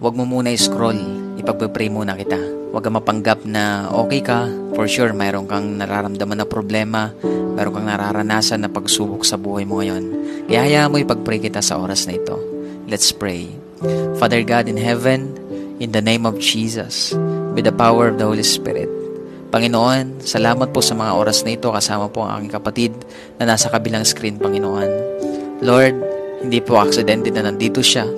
Huwag mo muna i-scroll. Ipagpe-pray muna kita. Huwag kang mapanggap na okay ka. For sure, mayroon kang nararamdaman na problema. Mayroon kang nararanasan na pagsubok sa buhay mo ngayon. Kaya hayaan mo ipag-pray kita sa oras na ito. Let's pray. Father God in heaven, in the name of Jesus, with the power of the Holy Spirit, Panginoon, salamat po sa mga oras na ito kasama po ang aking kapatid na nasa kabilang screen, Panginoon. Lord, hindi po aksidente na nandito siya.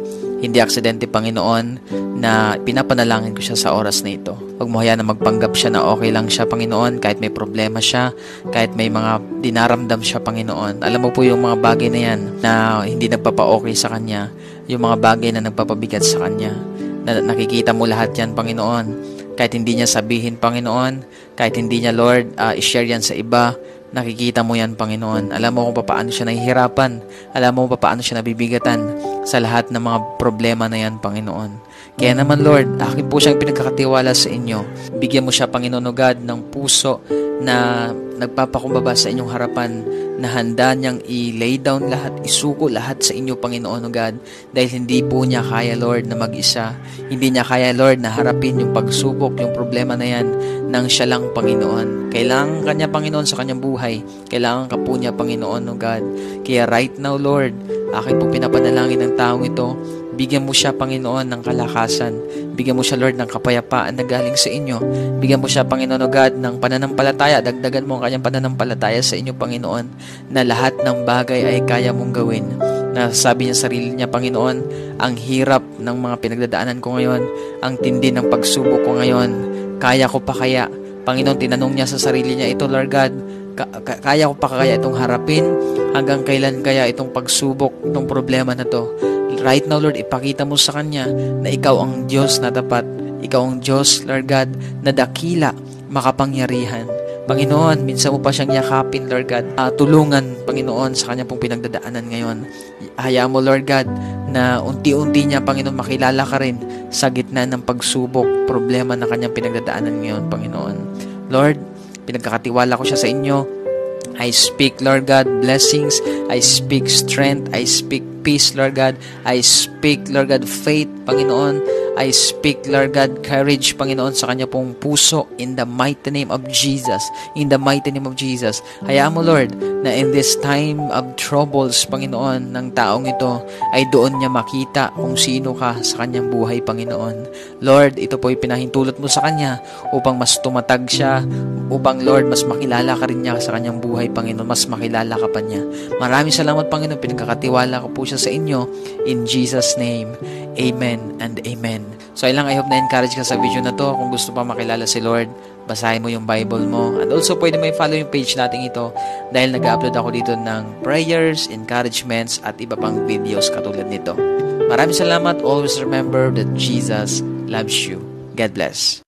Hindi aksidente, Panginoon, na pinapanalangin ko siya sa oras na ito. Huwag mo hayaan na magpanggap siya na okay lang siya, Panginoon, kahit may problema siya, kahit may mga dinaramdam siya, Panginoon. Alam mo po yung mga bagay na yan na hindi nagpapa-okay sa kanya, yung mga bagay na nagpapabigat sa kanya, na nakikita mo lahat yan, Panginoon. Kahit hindi niya sabihin, Panginoon, kahit hindi niya, Lord, i-share yan sa iba, nakikita mo yan, Panginoon. Alam mo kung paano siya nahihirapan. Alam mo kung paano siya nabibigatan sa lahat ng mga problema na yan, Panginoon. Kaya naman, Lord, akin po siyang pinagkakatiwala sa inyo. Bigyan mo siya, Panginoon o God, ng puso na nagpapakumbaba sa inyong harapan, na handa niyang i-lay down lahat, isuko lahat sa inyo, Panginoon o God, dahil hindi po niya kaya, Lord, na mag-isa. Hindi niya kaya, Lord, na harapin yung pagsubok, yung problema na yan, nang siya lang, Panginoon. Kailangan kanya, Panginoon, sa kanyang buhay. Kailangan ka po niya, Panginoon o God. Kaya right now, Lord, akin po pinapanalangin ng taong ito, bigyan mo siya, Panginoon, ng kalakasan. Bigyan mo siya, Lord, ng kapayapaan na galing sa inyo. Bigyan mo siya, Panginoon o God, ng pananampalataya. Dagdagan mo ang kanyang pananampalataya sa inyo, Panginoon, na lahat ng bagay ay kaya mong gawin. Na sabi niya sarili niya, Panginoon, ang hirap ng mga pinagdadaanan ko ngayon, ang tindi ng pagsubok ko ngayon, kaya ko pa kaya? Panginoon, tinanong niya sa sarili niya, ito, Lord God, kaya ko pa kaya itong harapin? Hanggang kailan kaya itong pagsubok, itong problema na to? Right now, Lord, ipakita mo sa kanya na ikaw ang Diyos na tapat. Ikaw ang Diyos, Lord God, na dakila, makapangyarihan. Panginoon, minsan mo pa siyang yakapin, Lord God. Tulungan, Panginoon, sa kanya pong pinagdadaanan ngayon. Hayaan mo, Lord God, na unti-unti niya, Panginoon, makilala ka rin sa gitna ng pagsubok, problema na kanyang pinagdadaanan ngayon, Panginoon. Lord, pinagkakatiwala ko siya sa inyo. I speak, Lord God, blessings. I speak strength. I speak peace, Lord God. I speak, Lord God, faith, Panginoon. I speak, Lord God, courage, Panginoon, sa kanya pong puso in the mighty name of Jesus. In the mighty name of Jesus. Hayaan mo, Lord, na in this time of troubles, Panginoon, ng taong ito, ay doon niya makita kung sino ka sa kanyang buhay, Panginoon. Lord, ito po ay pinahintulot mo sa kanya upang mas tumatag siya, upang, Lord, mas makilala ka rin niya sa kanyang buhay, Panginoon. Mas makilala ka pa niya. Maraming salamat, Panginoon. Pinagkakatiwala ko po siya sa inyo. In Jesus' name, amen and amen. So, I hope na-encourage ka sa video na to. Kung gusto pa makilala si Lord, basahin mo yung Bible mo. And also, pwede mo i-follow yung page natin ito dahil nag-upload ako dito ng prayers, encouragements, at iba pang videos katulad nito. Maraming salamat. Always remember that Jesus loves you. God bless.